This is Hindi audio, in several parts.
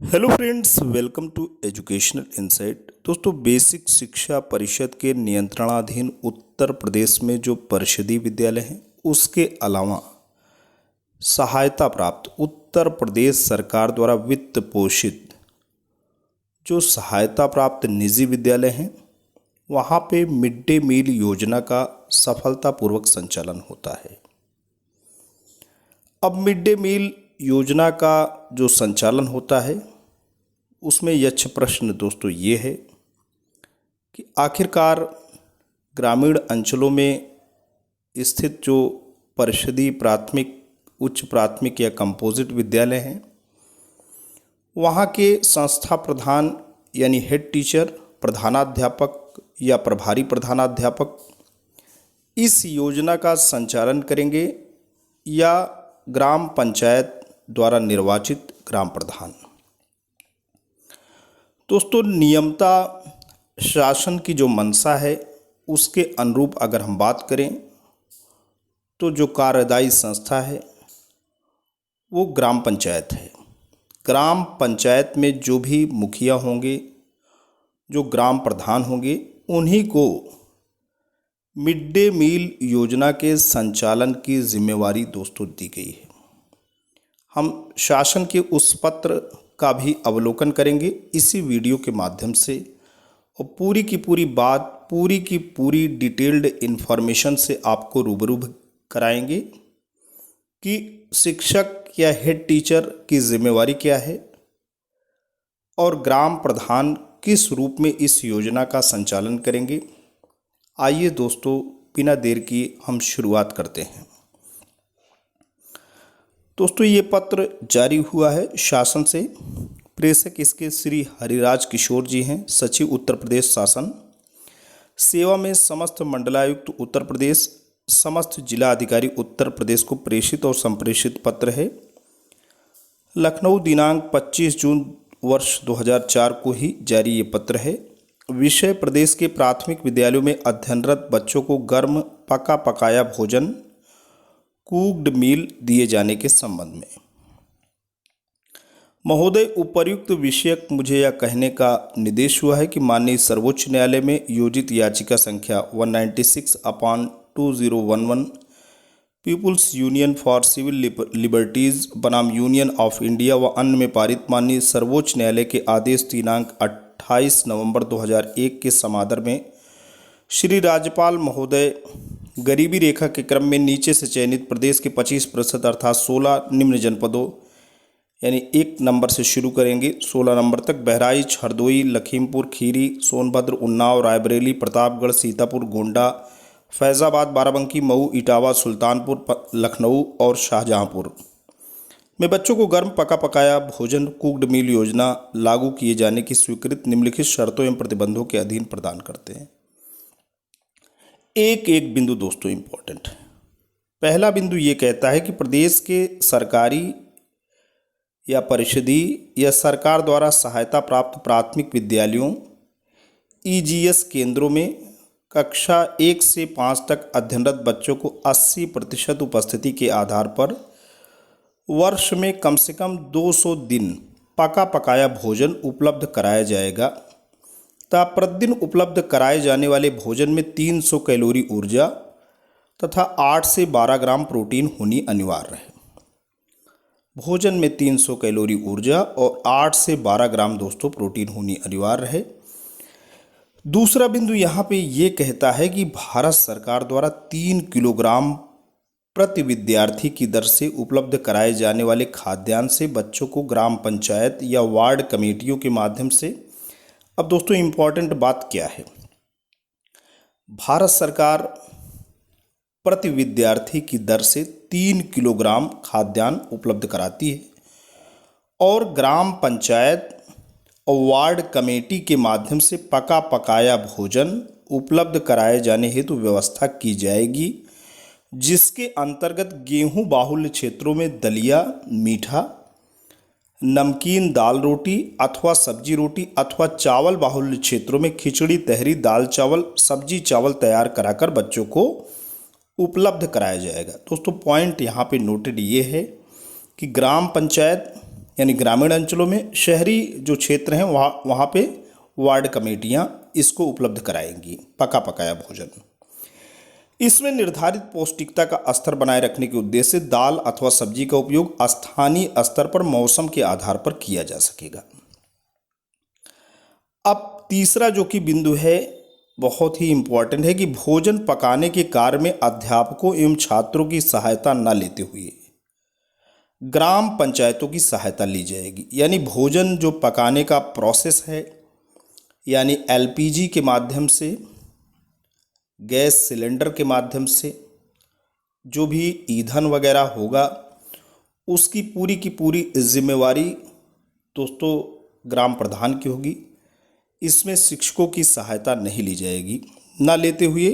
Hello friends, welcome to educational insight. दोस्तों, बेसिक शिक्षा परिषद के नियंत्रणाधीन उत्तर प्रदेश में जो परिषदीय विद्यालय हैं उसके अलावा सहायता प्राप्त उत्तर प्रदेश सरकार द्वारा वित्त पोषित जो सहायता प्राप्त निजी विद्यालय हैं वहाँ पे मिड डे मील योजना का सफलतापूर्वक संचालन होता है। अब मिड डे मील योजना का जो संचालन होता है उसमें यक्ष प्रश्न दोस्तों ये है कि आखिरकार ग्रामीण अंचलों में स्थित जो परिषदीय प्राथमिक, उच्च प्राथमिक या कंपोजिट विद्यालय हैं वहाँ के संस्था प्रधान यानी हेड टीचर, प्रधानाध्यापक या प्रभारी प्रधानाध्यापक इस योजना का संचालन करेंगे या ग्राम पंचायत द्वारा निर्वाचित ग्राम प्रधान। दोस्तों, नियमता शासन की जो मंशा है उसके अनुरूप अगर हम बात करें तो जो कार्यदायी संस्था है वो ग्राम पंचायत है। ग्राम पंचायत में जो भी मुखिया होंगे, जो ग्राम प्रधान होंगे, उन्हीं को मिड डे मील योजना के संचालन की जिम्मेवारी दोस्तों दी गई है। हम शासन के उस पत्र का भी अवलोकन करेंगे इसी वीडियो के माध्यम से और पूरी की पूरी बात, पूरी की पूरी डिटेल्ड इन्फॉर्मेशन से आपको रूबरू कराएंगे कि शिक्षक या हेड टीचर की जिम्मेवारी क्या है और ग्राम प्रधान किस रूप में इस योजना का संचालन करेंगे। आइए दोस्तों, बिना देर की हम शुरुआत करते हैं। दोस्तों, ये पत्र जारी हुआ है शासन से। प्रेषक इसके श्री हरिराज किशोर जी हैं, सचिव उत्तर प्रदेश शासन। सेवा में समस्त मंडलायुक्त उत्तर प्रदेश, समस्त जिला अधिकारी उत्तर प्रदेश को प्रेषित और संप्रेषित पत्र है। लखनऊ दिनांक 25 जून वर्ष 2004 को ही जारी ये पत्र है। विषय प्रदेश के प्राथमिक विद्यालयों में अध्ययनरत बच्चों को गर्म पका पकाया भोजन कुक्ड मील दिए जाने के संबंध में। महोदय, उपर्युक्त विषयक मुझे यह कहने का निर्देश हुआ है कि माननीय सर्वोच्च न्यायालय में योजित याचिका संख्या 196/2011 people's union for civil liberties बनाम यूनियन ऑफ इंडिया व अन्य में पारित माननीय सर्वोच्च न्यायालय के आदेश दिनांक 28 नवंबर 2001 के समादर में श्री राज्यपाल महोदय गरीबी रेखा के क्रम में नीचे से चयनित प्रदेश के 25% अर्थात 16 निम्न जनपदों यानी 1 नंबर से शुरू करेंगे 16 नंबर तक बहराइच, हरदोई, लखीमपुर खीरी, सोनभद्र, उन्नाव, रायबरेली, प्रतापगढ़, सीतापुर, गोंडा, फैज़ाबाद, बाराबंकी, मऊ, इटावा, सुल्तानपुर, लखनऊ और शाहजहांपुर में बच्चों को गर्म पका पकाया भोजन कुक्ड मील योजना लागू किए जाने की स्वीकृत निम्नलिखित शर्तों एवं प्रतिबंधों के अधीन प्रदान करते हैं। एक एक बिंदु दोस्तों इम्पोर्टेंट है। पहला बिंदु ये कहता है कि प्रदेश के सरकारी या परिषदीय या सरकार द्वारा सहायता प्राप्त प्राथमिक विद्यालयों ईजीएस केंद्रों में कक्षा 1 से 5 तक अध्ययनरत बच्चों को 80% उपस्थिति के आधार पर वर्ष में कम से कम 200 दिन पका पकाया भोजन उपलब्ध कराया जाएगा तथा प्रतिदिन उपलब्ध कराए जाने वाले भोजन में 300 कैलोरी ऊर्जा तथा 8 से 12 ग्राम प्रोटीन होनी अनिवार्य है। भोजन में 300 कैलोरी ऊर्जा और 8 से 12 ग्राम दोस्तों प्रोटीन होनी अनिवार्य है। दूसरा बिंदु यहाँ पे ये कहता है कि भारत सरकार द्वारा 3 किलोग्राम प्रति विद्यार्थी की दर से उपलब्ध कराए जाने वाले खाद्यान्न से बच्चों को ग्राम पंचायत या वार्ड कमेटियों के माध्यम से। अब दोस्तों इम्पॉर्टेंट बात क्या है, भारत सरकार प्रति विद्यार्थी की दर से 3 किलोग्राम खाद्यान्न उपलब्ध कराती है और ग्राम पंचायत और वार्ड कमेटी के माध्यम से पका पकाया भोजन उपलब्ध कराए जाने हेतु व्यवस्था की जाएगी, जिसके अंतर्गत गेहूं बाहुल्य क्षेत्रों में दलिया, मीठा, नमकीन दाल रोटी अथवा सब्जी रोटी अथवा चावल बाहुल्य क्षेत्रों में खिचड़ी, तहरी, दाल चावल, सब्जी चावल तैयार कराकर बच्चों को उपलब्ध कराया जाएगा। दोस्तों, पॉइंट यहाँ पे नोटेड ये है कि ग्राम पंचायत यानी ग्रामीण अंचलों में, शहरी जो क्षेत्र हैं वहाँ पे वार्ड कमेटियाँ इसको उपलब्ध कराएंगी पका पकाया भोजन। इसमें निर्धारित पौष्टिकता का स्तर बनाए रखने के उद्देश्य से दाल अथवा सब्जी का उपयोग स्थानीय स्तर पर मौसम के आधार पर किया जा सकेगा। अब तीसरा जो कि बिंदु है बहुत ही इम्पोर्टेंट है कि भोजन पकाने के कार्य में अध्यापकों एवं छात्रों की सहायता न लेते हुए ग्राम पंचायतों की सहायता ली जाएगी। यानी भोजन जो पकाने का प्रोसेस है, यानी एलपीजी के माध्यम से, गैस सिलेंडर के माध्यम से जो भी ईंधन वगैरह होगा उसकी पूरी जिम्मेवारी दोस्तों ग्राम प्रधान की होगी। इसमें शिक्षकों की सहायता नहीं ली जाएगी, ना लेते हुए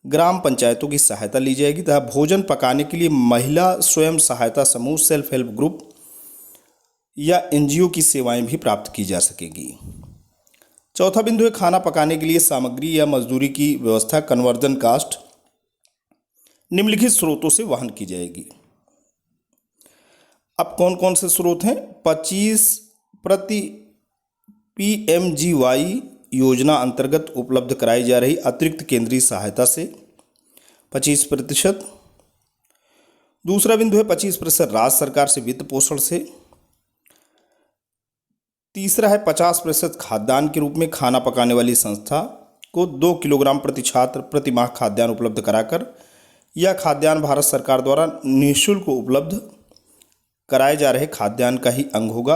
ग्राम पंचायतों की सहायता ली जाएगी तथा भोजन पकाने के लिए महिला स्वयं सहायता समूह, सेल्फ हेल्प ग्रुप या एनजीओ की सेवाएं भी प्राप्त की जा सकेगी। चौथा बिंदु है खाना पकाने के लिए सामग्री या मजदूरी की व्यवस्था कन्वर्जन कास्ट निम्नलिखित स्रोतों से वहन की जाएगी। अब कौन कौन से स्रोत हैं? 25 प्रति PMGY योजना अंतर्गत उपलब्ध कराई जा रही अतिरिक्त केंद्रीय सहायता से 25%। दूसरा बिंदु है 25% राज्य सरकार से वित्त पोषण से। तीसरा है 50% खाद्यान्न के रूप में खाना पकाने वाली संस्था को 2 किलोग्राम प्रति छात्र प्रति माह खाद्यान्न उपलब्ध कराकर, यह खाद्यान्न भारत सरकार द्वारा निःशुल्क उपलब्ध कराए जा रहे खाद्यान्न का ही अंग होगा,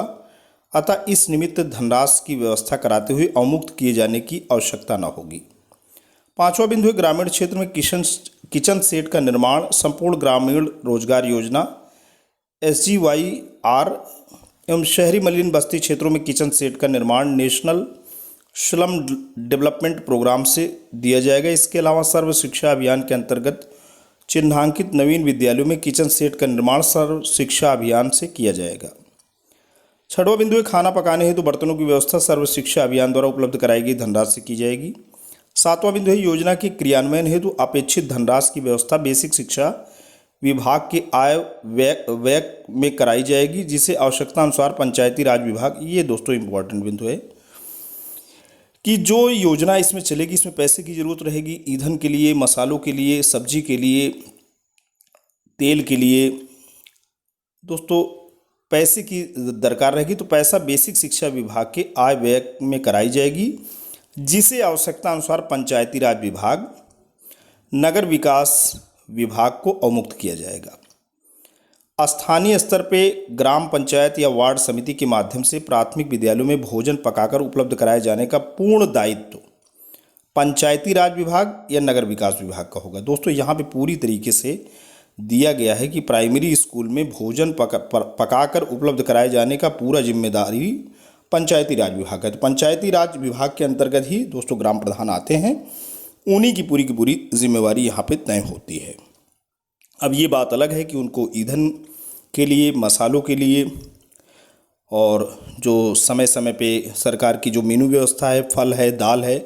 अतः इस निमित्त धनराशि की व्यवस्था कराते हुए अवमुक्त किए जाने की आवश्यकता न होगी। पांचवा बिंदु है ग्रामीण क्षेत्र में किचन सेट का निर्माण संपूर्ण ग्रामीण रोजगार योजना SGYR एवं शहरी मलिन बस्ती क्षेत्रों में किचन सेट का निर्माण नेशनल स्लम डेवलपमेंट प्रोग्राम से दिया जाएगा। इसके अलावा सर्व शिक्षा अभियान के अंतर्गत चिन्हांकित नवीन विद्यालयों में किचन सेट का निर्माण सर्व शिक्षा अभियान से किया जाएगा। छठवां बिंदु है खाना पकाने हेतु बर्तनों की व्यवस्था सर्व शिक्षा अभियान द्वारा उपलब्ध कराई गई धनराशि की जाएगी। सातवां बिंदु है योजना के क्रियान्वयन हेतु अपेक्षित धनराशि की व्यवस्था बेसिक शिक्षा विभाग के आय व्यय में कराई जाएगी, जिसे आवश्यकता अनुसार पंचायती राज विभाग, ये दोस्तों इंपॉर्टेंट बिंदु है कि जो योजना इसमें चलेगी इसमें पैसे की जरूरत रहेगी, ईंधन के लिए, मसालों के लिए, सब्जी के लिए, तेल के लिए दोस्तों पैसे की दरकार रहेगी। तो पैसा बेसिक शिक्षा विभाग के आय व्यय में कराई जाएगी, जिसे आवश्यकता अनुसार पंचायती राज विभाग, नगर विकास विभाग को अवमुक्त किया जाएगा। स्थानीय स्तर पे ग्राम पंचायत या वार्ड समिति के माध्यम से प्राथमिक विद्यालयों में भोजन पकाकर उपलब्ध कराए जाने का पूर्ण दायित्व पंचायती राज विभाग या नगर विकास विभाग का होगा। दोस्तों यहाँ पे पूरी तरीके से दिया गया है कि प्राइमरी स्कूल में भोजन पकाकर उपलब्ध कराए जाने का पूरा जिम्मेदारी पंचायती राज विभाग है। तो पंचायती राज विभाग के अंतर्गत ही दोस्तों ग्राम प्रधान आते हैं, उन्हीं की पूरी जिम्मेवारी यहाँ पे तय होती है। अब ये बात अलग है कि उनको ईंधन के लिए, मसालों के लिए और जो समय समय पे सरकार की जो मेनू व्यवस्था है, फल है, दाल है,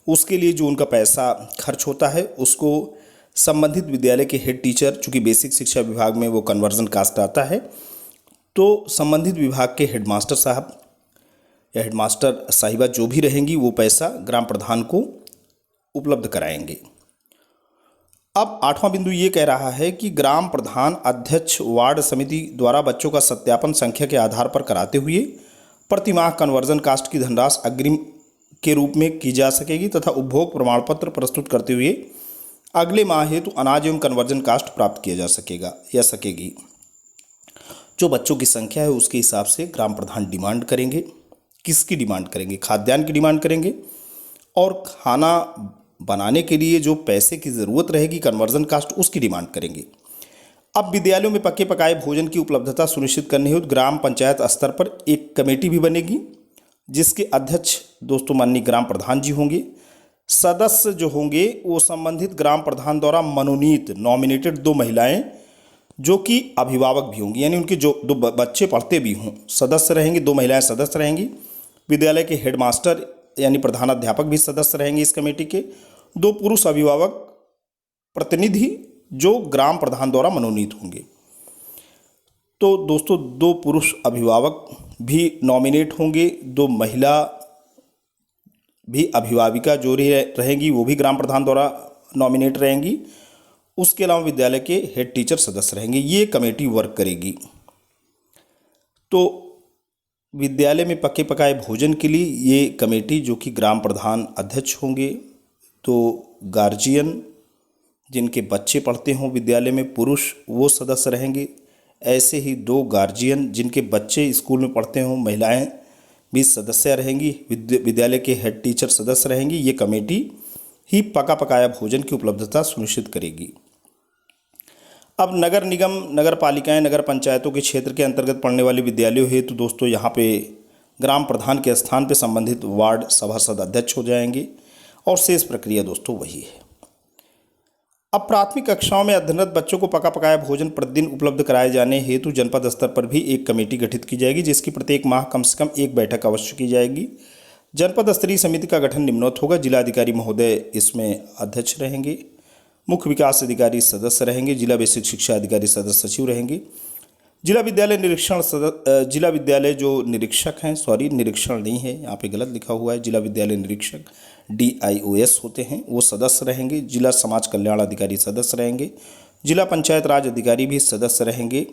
उसके लिए जो उनका पैसा खर्च होता है उसको संबंधित विद्यालय के हेड टीचर, चूँकि बेसिक शिक्षा विभाग में वो कन्वर्जन कास्ट आता है, तो संबंधित विभाग के हेडमास्टर साहब या हेडमास्टर साहिबा जो भी रहेंगी वो पैसा ग्राम प्रधान को उपलब्ध कराएंगे। अब आठवां बिंदु ये कह रहा है कि ग्राम प्रधान अध्यक्ष वार्ड समिति द्वारा बच्चों का सत्यापन संख्या के आधार पर कराते हुए प्रतिमाह कन्वर्जन कास्ट की धनराशि अग्रिम के रूप में की जा सकेगी तथा उपभोग प्रमाण पत्र प्रस्तुत करते हुए अगले माह हेतु अनाज एवं कन्वर्जन कास्ट प्राप्त किया जा सकेगा या सकेगी। जो बच्चों की संख्या है उसके हिसाब से ग्राम प्रधान डिमांड करेंगे। किसकी डिमांड करेंगे? खाद्यान्न की डिमांड करेंगे और खाना बनाने के लिए जो पैसे की ज़रूरत रहेगी कन्वर्जन कास्ट, उसकी डिमांड करेंगे। अब विद्यालयों में पके पकाए भोजन की उपलब्धता सुनिश्चित करने हेतु ग्राम पंचायत स्तर पर एक कमेटी भी बनेगी, जिसके अध्यक्ष दोस्तों माननीय ग्राम प्रधान जी होंगे। सदस्य जो होंगे वो संबंधित ग्राम प्रधान द्वारा मनोनीत नॉमिनेटेड 2 महिलाएं जो कि अभिभावक भी होंगी, यानी उनके जो 2 बच्चे पढ़ते भी हों, सदस्य रहेंगी। 2 महिलाएं सदस्य रहेंगी। विद्यालय के हेडमास्टर यानी प्रधानाध्यापक भी सदस्य रहेंगे इस कमेटी के। 2 पुरुष अभिभावक प्रतिनिधि जो ग्राम प्रधान द्वारा मनोनीत होंगे। तो दोस्तों 2 पुरुष अभिभावक भी नॉमिनेट होंगे, 2 महिला भी अभिभाविका जो रहेंगी वो भी ग्राम प्रधान द्वारा नॉमिनेट रहेंगी। उसके अलावा विद्यालय के हेड टीचर सदस्य रहेंगे। ये कमेटी वर्क करेगी। तो विद्यालय में पके पकाए भोजन के लिए ये कमेटी, जो कि ग्राम प्रधान अध्यक्ष होंगे, तो गार्जियन जिनके बच्चे पढ़ते हों विद्यालय में पुरुष, वो सदस्य रहेंगे। ऐसे ही 2 गार्जियन जिनके बच्चे स्कूल में पढ़ते हों महिलाएं भी सदस्य रहेंगी। विद्यालय के हेड टीचर सदस्य रहेंगी। ये कमेटी ही पका पकाया भोजन की उपलब्धता सुनिश्चित करेगी। अब नगर निगम, नगर पालिकाएं, नगर पंचायतों के क्षेत्र के अंतर्गत पड़ने वाले विद्यालयों हेतु दोस्तों यहाँ पे ग्राम प्रधान के स्थान पे संबंधित वार्ड सभासद अध्यक्ष हो जाएंगे और शेष प्रक्रिया दोस्तों वही है। अब प्राथमिक कक्षाओं में अध्ययनरत बच्चों को पका पकाया भोजन प्रतिदिन उपलब्ध कराए जाने हेतु जनपद स्तर पर भी एक कमेटी गठित की जाएगी, जिसकी प्रत्येक माह कम से कम एक बैठक अवश्य की जाएगी। जनपद स्तरीय समिति का गठन निम्नवत होगा। जिलाधिकारी महोदय इसमें अध्यक्ष रहेंगे, मुख्य विकास अधिकारी सदस्य रहेंगे, जिला बेसिक शिक्षा अधिकारी सदस्य सचिव रहेंगे, जिला विद्यालय जिला विद्यालय जो निरीक्षक हैं, सॉरी निरीक्षण नहीं है यहाँ पे गलत लिखा हुआ है, जिला विद्यालय निरीक्षक DIOS होते हैं, वो सदस्य रहेंगे। जिला समाज कल्याण अधिकारी सदस्य रहेंगे। जिला पंचायत राज अधिकारी भी सदस्य रहेंगे।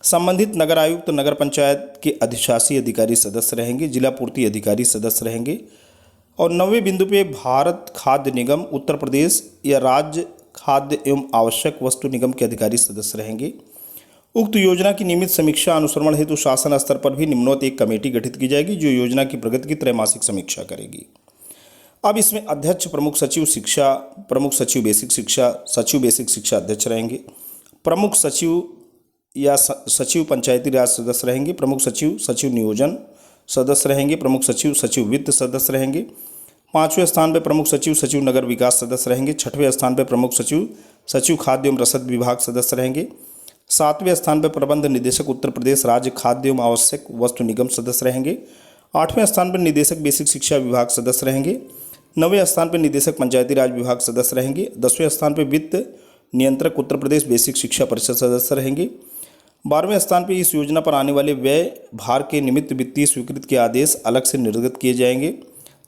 संबंधित नगर आयुक्त, नगर पंचायत के अधिशासी अधिकारी सदस्य रहेंगे। जिला पूर्ति अधिकारी सदस्य रहेंगे। और 9वें बिंदु पे भारत खाद्य निगम उत्तर प्रदेश या राज्य खाद्य एवं आवश्यक वस्तु निगम के अधिकारी सदस्य रहेंगे। उक्त योजना की नियमित समीक्षा अनुश्रवण हेतु शासन स्तर पर भी निम्नवत एक कमेटी गठित की जाएगी, जो योजना की प्रगति की त्रैमासिक समीक्षा करेगी। अब इसमें अध्यक्ष प्रमुख सचिव शिक्षा, प्रमुख सचिव बेसिक शिक्षा, सचिव बेसिक शिक्षा अध्यक्ष रहेंगे। प्रमुख सचिव या सचिव पंचायती राज सदस्य रहेंगे। प्रमुख सचिव सचिव नियोजन सदस्य रहेंगे। प्रमुख सचिव सचिव वित्त सदस्य रहेंगे। 5वें स्थान पर प्रमुख सचिव सचिव नगर विकास सदस्य रहेंगे। 6वें स्थान पर प्रमुख सचिव सचिव खाद्य एवं रसद विभाग सदस्य रहेंगे। 7वें स्थान पर प्रबंध निदेशक उत्तर प्रदेश राज्य खाद्य एवं आवश्यक वस्तु निगम सदस्य रहेंगे। 8वें स्थान पर निदेशक बेसिक शिक्षा विभाग सदस्य रहेंगे। 9वें स्थान पर निदेशक पंचायती राज विभाग सदस्य रहेंगे। 10वें स्थान पर वित्त नियंत्रक उत्तर प्रदेश बेसिक शिक्षा परिषद सदस्य रहेंगे। 12वें स्थान पर इस योजना पर आने वाले व्यय भार के निमित्त वित्तीय स्वीकृति के आदेश अलग से निर्गत किए जाएंगे।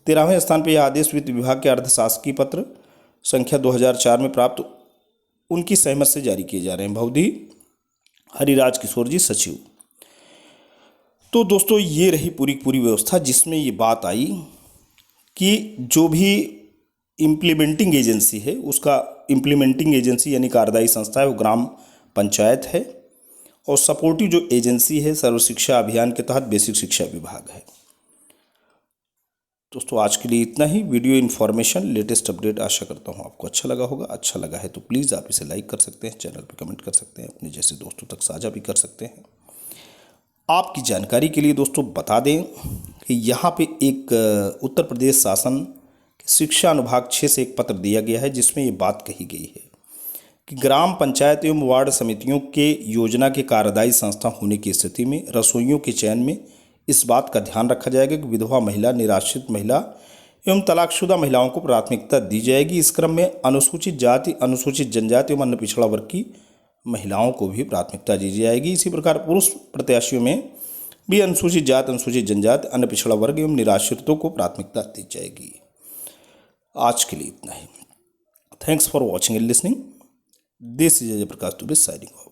13वें स्थान पर यह आदेश वित्त विभाग के अर्धशासकीय पत्र संख्या 2004 में प्राप्त उनकी सहमत से जारी किए जा रहे हैं। भवधी हरिराज किशोर जी सचिव। तो दोस्तों ये रही पूरी पूरी व्यवस्था, जिसमें ये बात आई कि जो भी इम्प्लीमेंटिंग एजेंसी है, उसका इम्प्लीमेंटिंग एजेंसी यानी कार्यदायी संस्था है वो ग्राम पंचायत है, और सपोर्टिव जो एजेंसी है सर्व शिक्षा अभियान के तहत बेसिक शिक्षा विभाग है। दोस्तों आज के लिए इतना ही। वीडियो इन्फॉर्मेशन लेटेस्ट अपडेट आशा करता हूँ आपको अच्छा लगा होगा। अच्छा लगा है तो प्लीज़ आप इसे लाइक कर सकते हैं, चैनल पर कमेंट कर सकते हैं, अपने जैसे दोस्तों तक साझा भी कर सकते हैं। आपकी जानकारी के लिए दोस्तों बता दें कि यहाँ पे एक उत्तर प्रदेश शासन शिक्षा अनुभाग 6 से एक पत्र दिया गया है, जिसमें ये बात कही गई है कि ग्राम पंचायत एवं वार्ड समितियों के योजना के कार्यदायी संस्था होने की स्थिति में रसोइयों के चयन में इस बात का ध्यान रखा जाएगा कि विधवा महिला, निराश्रित महिला एवं तलाकशुदा महिलाओं को प्राथमिकता दी जाएगी। इस क्रम में अनुसूचित जाति, अनुसूचित जनजाति एवं अन्य पिछड़ा वर्ग की महिलाओं को भी प्राथमिकता दी जाएगी। इसी प्रकार पुरुष प्रत्याशियों में भी अनुसूचित जाति, अनुसूचित जनजाति, अन्य पिछड़ा वर्ग एवं निराश्रितों को प्राथमिकता दी जाएगी। आज के लिए इतना ही। Thanks for watching and listening. This is Ajay Prakash Dubey signing of.